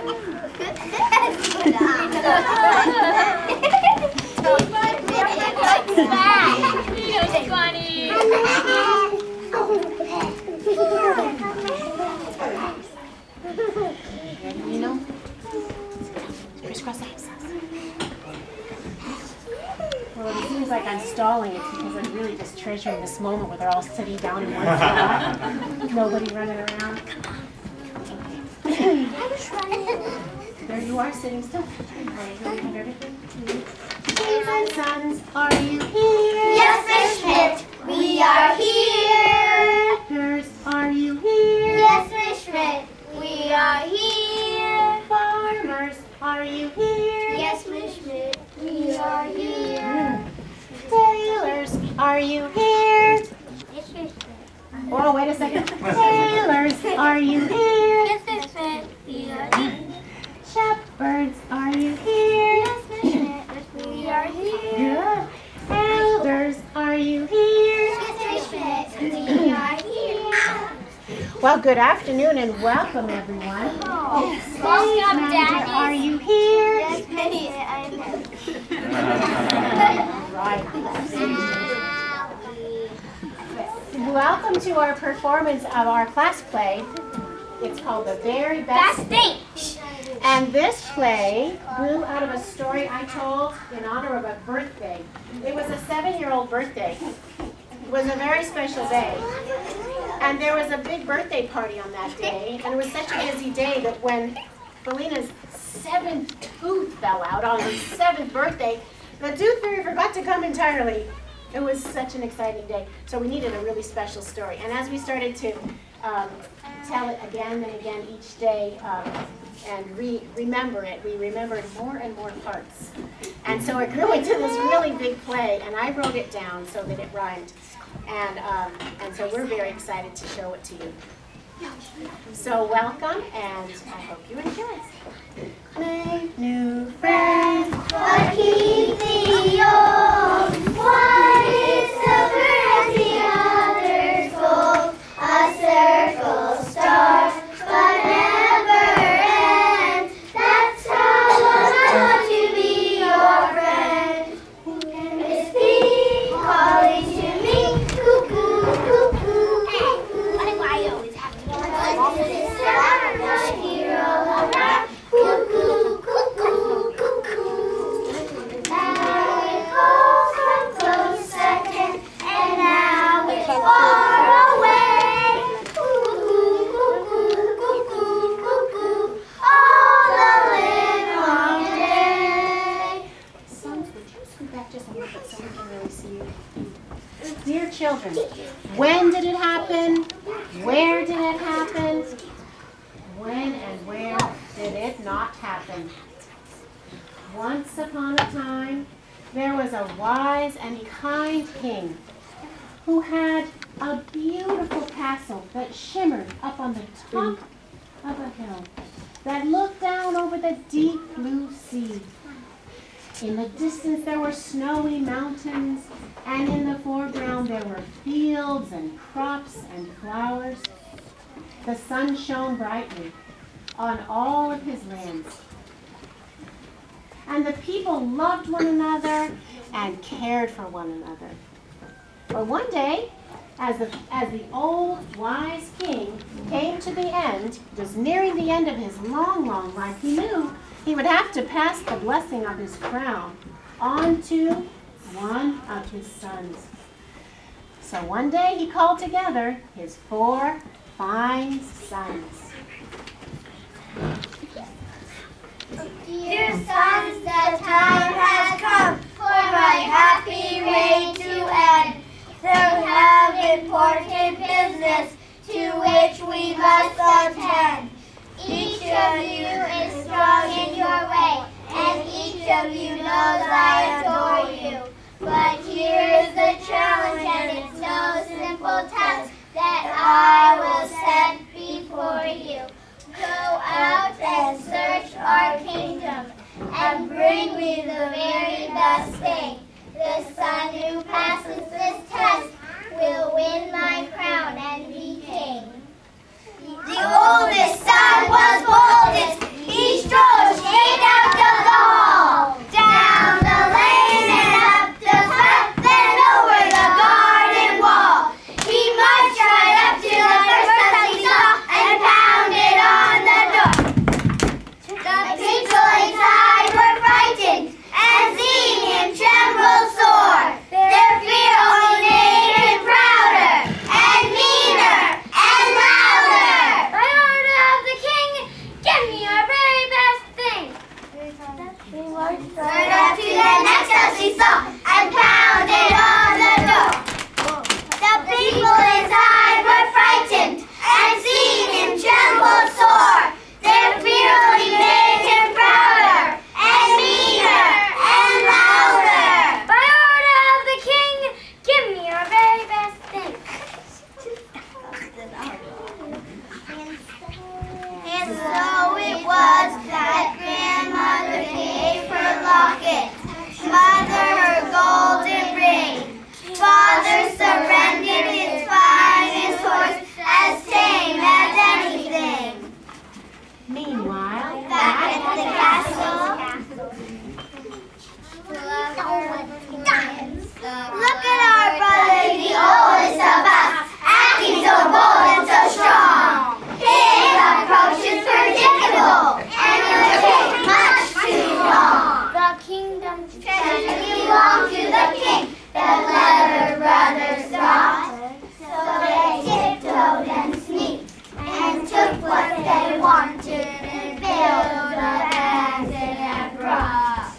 You know? Crisscross applesauce. Well, it seems like I'm stalling it because I'm really just treasuring this moment where they're all sitting down in one spot. Nobody running around. Okay. There you are, sitting still. Right, here we have everything. Days and sons, are you here? Yes, Miss Shmidt, we are here. Doctors, are you here? Yes, Miss Shmidt, we are here. Farmers, are you here? Yes, Miss Shmidt, we are here. Tailors, are you here? Yes, Miss Shmidt. Oh, wait a second. Tailors, are you here? Yes, Miss Shmidt, we are here. Shepherds, are you here? Yes, Miss Shmidt, we are here. Good. Elders, are you here? Yes, Miss Shmidt, we are here. Well, good afternoon and welcome, everyone. Stage Welcome, manager, Daddy. are you here? Yes, Miss Shmidt, I am. Right. Welcome to our performance of our class play. It's called The Very Best Backstage. And this play grew out of a story I told in honor of a birthday. It was a 7-year-old birthday. It was a very special day. And there was a big birthday party on that day. And it was such a busy day that when Felina's 7th tooth fell out on her 7th birthday, the tooth fairy forgot to come entirely. It was such an exciting day. So we needed a really special story. And as we started to tell it again and again each day, and remember it, we remembered more and more parts. And so it grew into this really big play, and I wrote it down so that it rhymed. And so we're very excited to show it to you. So welcome, and I hope you enjoy. Make new friends, But keep the old. One is silver and the other's gold. A circle starts, but never ends. That's how I want to be your friend. Miss B calling to me, cuckoo, cuckoo, cuckoo. Why I always have to go to this star, my hero around. Cuckoo, cuckoo, cuckoo. Now it calls from close second, and now it's far away. Cuckoo, cuckoo, cuckoo, cuckoo, all the livelong day. Sons, would you scoot back just a little bit so we can really see you? Dear children, when did it happen? Where did it happen? When and where did it not happen? Once upon a time, there was a wise and kind king who had a beautiful castle that shimmered up on the top of a hill that looked down over the deep blue sea. In the distance there were snowy mountains, and in the foreground there were fields and crops and flowers. The sun shone brightly on all of his lands. And the people loved one another and cared for one another. But one day, as the old wise king came to the end, was nearing the end of his long, long life, he knew he would have to pass the blessing of his crown on to one of his sons. So one day he called together his 4 fine sons. Dear sons, the time has come for my happy reign to end. Some have important business to which we must attend. Each of you is strong in your way, and each of you knows I adore you. But here is the challenge, and it's no simple task that I will set before you. Go out and search our kingdom, and bring me the very best thing. The son who passes this test will win my crown and be king. The oldest son was boldest, he Right up to the next house he saw and pounded on the door. The people inside were frightened and seeing him tremble sore. Their fear only made him prouder and meaner and louder. By order of the king, give me your very best thing. And so it was that grandmother gave her locket, mother her golden ring, father surrendered his finest horse, as tame as anything. Meanwhile, Back at the castle, look at our brother, the oldest of us, acting so bold and so strong. His approach is predictable, and it will take much too long. The kingdom Treasures belong to the king, the clever brothers thought. So they tiptoed and sneaked, and took what they wanted, and filled the bags they had brought.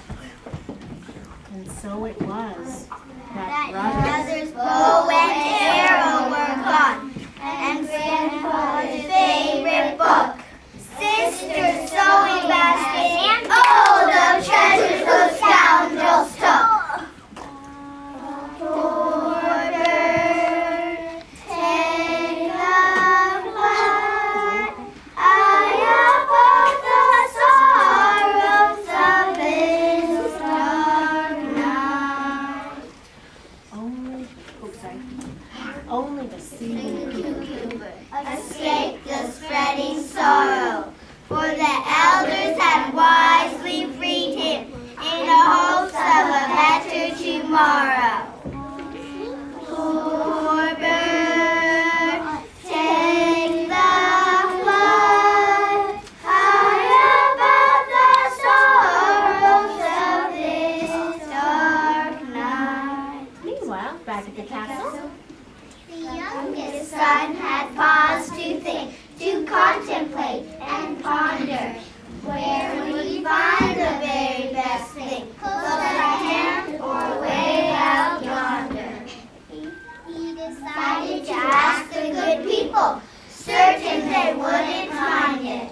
and so it was That that brothers brother's bow and arrow were gone, and grandfather's favorite book, sister's sewing basket, and all the treasures those scoundrels took. Poor bird, take the flight, above the sorrows of this dark night. only the sea Escape the spreading sorrow, for the elders had wisely freed him in hopes of a better tomorrow. Poor bird, take the flight high above the sorrows of this dark night. Meanwhile, back at the castle, The youngest son had paused to think, to contemplate and ponder. Where would he find the very best thing? Close at hand or way out yonder? He decided to ask the good people, certain they wouldn't mind it.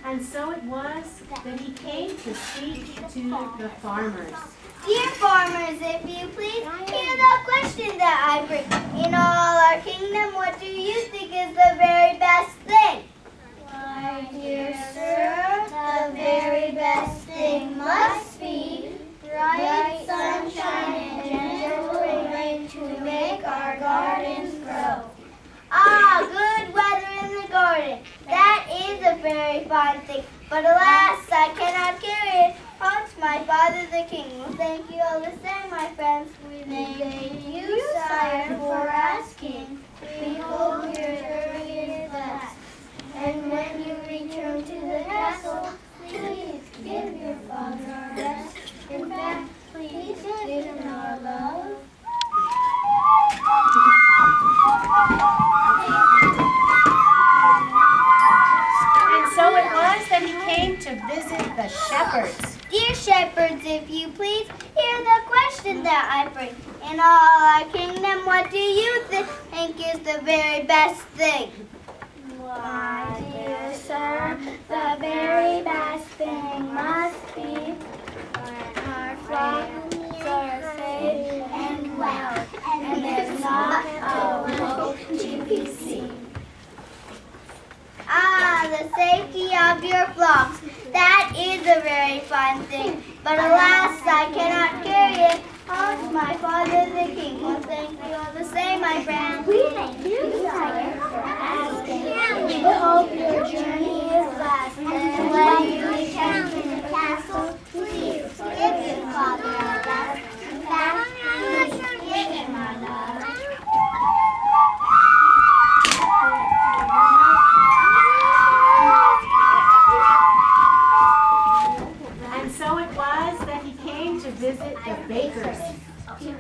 and so it was that he came to speak to the farmers. Dear farmers, if you please, hear the question that I bring. In all our kingdom, what do you think is the very best thing? Why, dear sir, the very best thing must be bright sunshine and gentle rain to make our gardens grow. Ah, good weather in the garden. That is a very fine thing. But alas, I cannot carry it. Haunts my father the king. Well, thank you all the same, my friends. We thank you, sire, for asking. We hope your journey is blessed. And when you return to the castle, please give your father our best. In fact, please give him our love. And so it was that he came to visit the shepherds. Dear shepherds, if you please, hear the question that I bring. In all our kingdom, what do you think is the very best thing? Why, dear sir, the very best thing must be when our flocks are safe and well, and there's not a hope to be seen. Ah, the safety of your flocks. That is a very fine thing. But alas, I cannot carry it. Haunts my father the king. Well, thank you all the same, my friend. We thank you, sire, for asking. We hope your journey is blessed. And when you return to the castle, please give your father our best. In fact, please give him our love. And so it was that he came to visit the bakers. Dear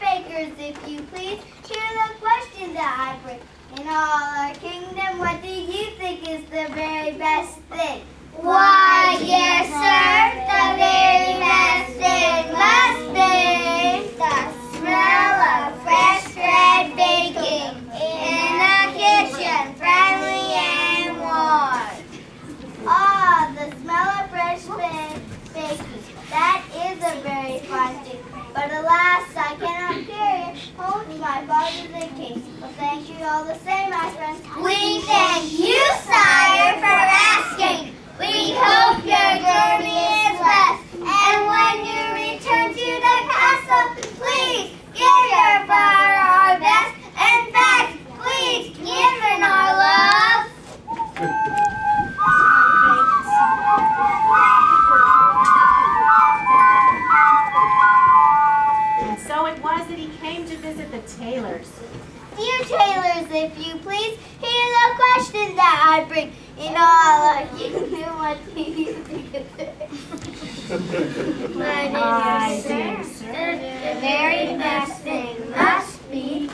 bakers, if you please, hear the question that I bring. In all our kingdom, what do you think is the very best thing? Why, dear sir, the very best thing must be the smell of fresh bread baking in the kitchen, friendly and warm. Ah, the smell of fresh bread baking. That is a very fine thing. But alas, I cannot carry it home to my father the king. Well, thank you all the same, my friends. We thank you, sire, for asking. We hope your journey is blessed. And when you return to the castle, please give your father our best. In fact, please give him our love. And so it was that he came to visit the tailors. Dear tailors, if you please, hear the question that I bring. In all our kingdom, what do you think of it? My dear sir, the very best thing must be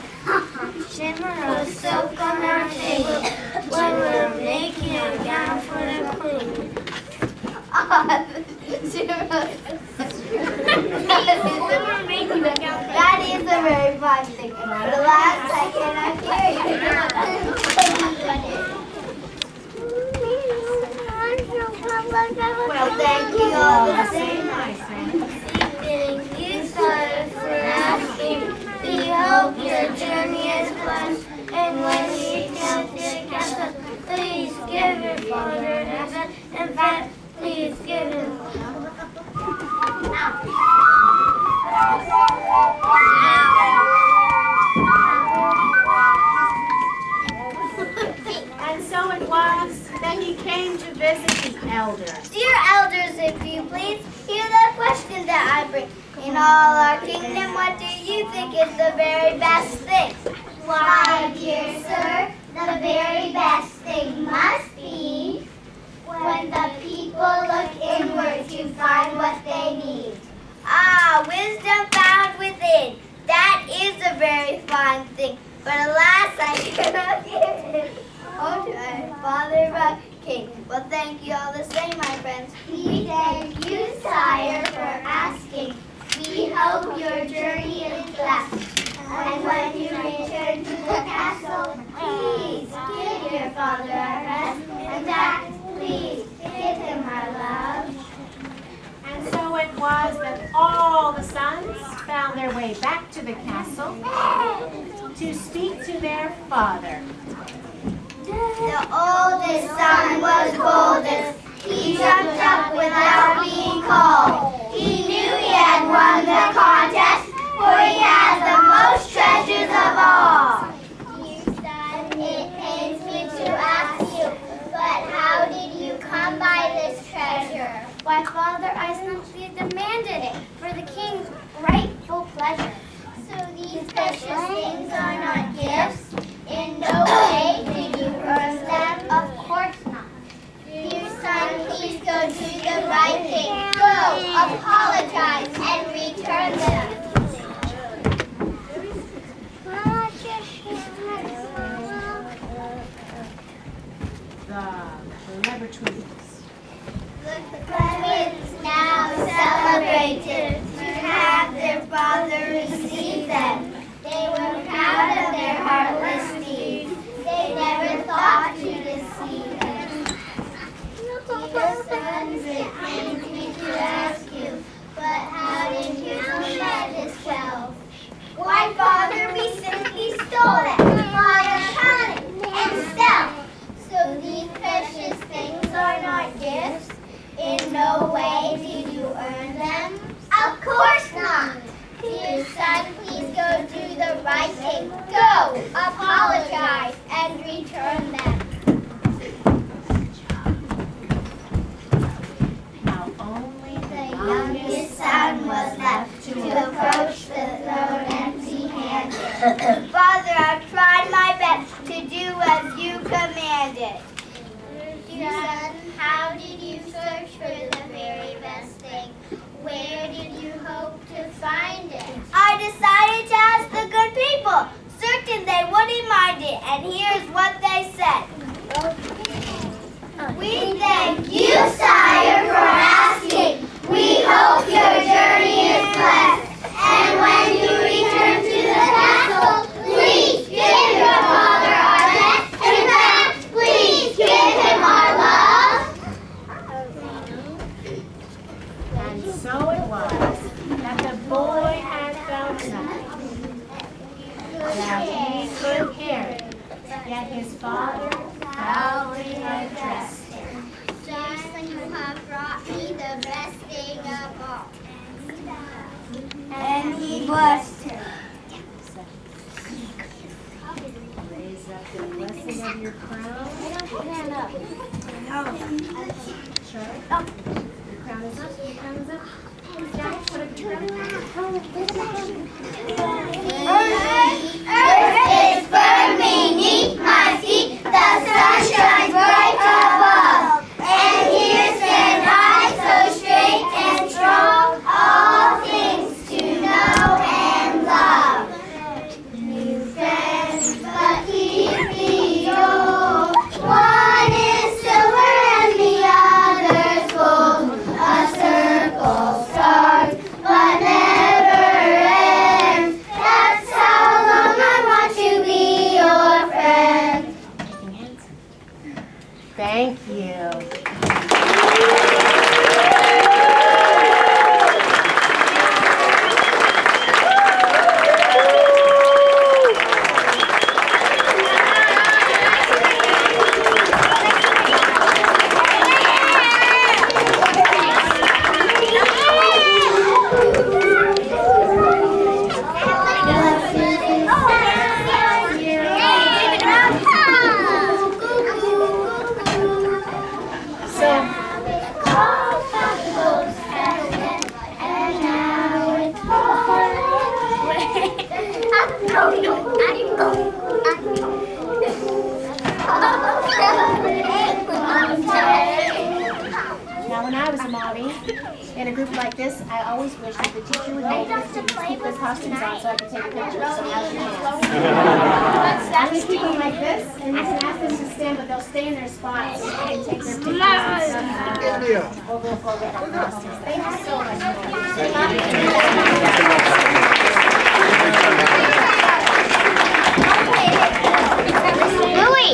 shimmer of silk on our table when we're making a gown for the queen. That is a very fine thing. But alas, I cannot carry it. Well, thank you all the same. Thank you, sir, for asking. We hope your journey is blessed. And when you come to the castle, please give your father a best. In fact, please give him. And so it was that he came to visit the elders. Dear elders, if you please, hear the question that I bring. In all our kingdom, what do you think is the very best thing? Why, dear sir, the very best thing must be when the people look inward to find what they need. Ah, wisdom found within. That is a very fine thing. But alas, I cannot give it. Oh, to my father, my king. Well, thank you all the same, my friends. We thank you, sire, for asking. We hope your journey is blessed. And when you return to the castle, please give your father our best. And that, please give him our love. And so it was that all the sons found their way back to the castle to speak to their father. The oldest son was boldest. He jumped up without being called. He knew he had won the contest, for he had the most treasures of all. Dear son, it pains me to ask you, but how did you come by this treasure? Why, Father, I simply demanded it for the king's rightful pleasure. So these precious things are not gifts? In no way did you earn them? Of course not. Dear son, please go do the right thing. Go, apologize, and return them. The celebrities. The Clements now celebrated to have their father receive them. They were proud of their heartless deeds. They never thought to deceive him. Dear sons, it pains me to ask you, but how did you command this wealth? Why, Father, we simply stole them by our cunning and stealth. So these precious things are not gifts? In no way did you earn them? Of course not. Dear son, please go do the right thing. Go, apologize, and return them. Now only The the youngest son was left to approach the throne empty-handed. Father, I've tried my best to do as you commanded. Dear son, how did you doughty-minded, and here's what they said. We thank you, sire, for asking. We hope your journey is blessed. And when you return to the castle, please give your father our best. In fact, please give him our love. And so it was that the boy had found something that he could carry, yet his father proudly addressed him. Sire, you have brought me the best thing of all. And he blessed him. Raise up the blessing of your crown. Stand up. Sure. Your crown is up. Your crown is up. Down. Put up your crown. Earth is firm beneath my feet. The sun shines bright above. And here stand I, so straight and strong. All things to know and love. New friends, but keep me old. One is silver and the other's gold. A circle starts, but never ends. That's how long I want to be your friend. Thank you. Now, when I was a mommy, in a group like this, I always wished that the teacher would make the students keep their costumes on so I could take a picture. So how's your hands? I'm going to keep them like this, and you can ask them to stand, but they'll stay in their spots so they can take their pictures and stuff. We'll go forward with our costumes. Thank you so much.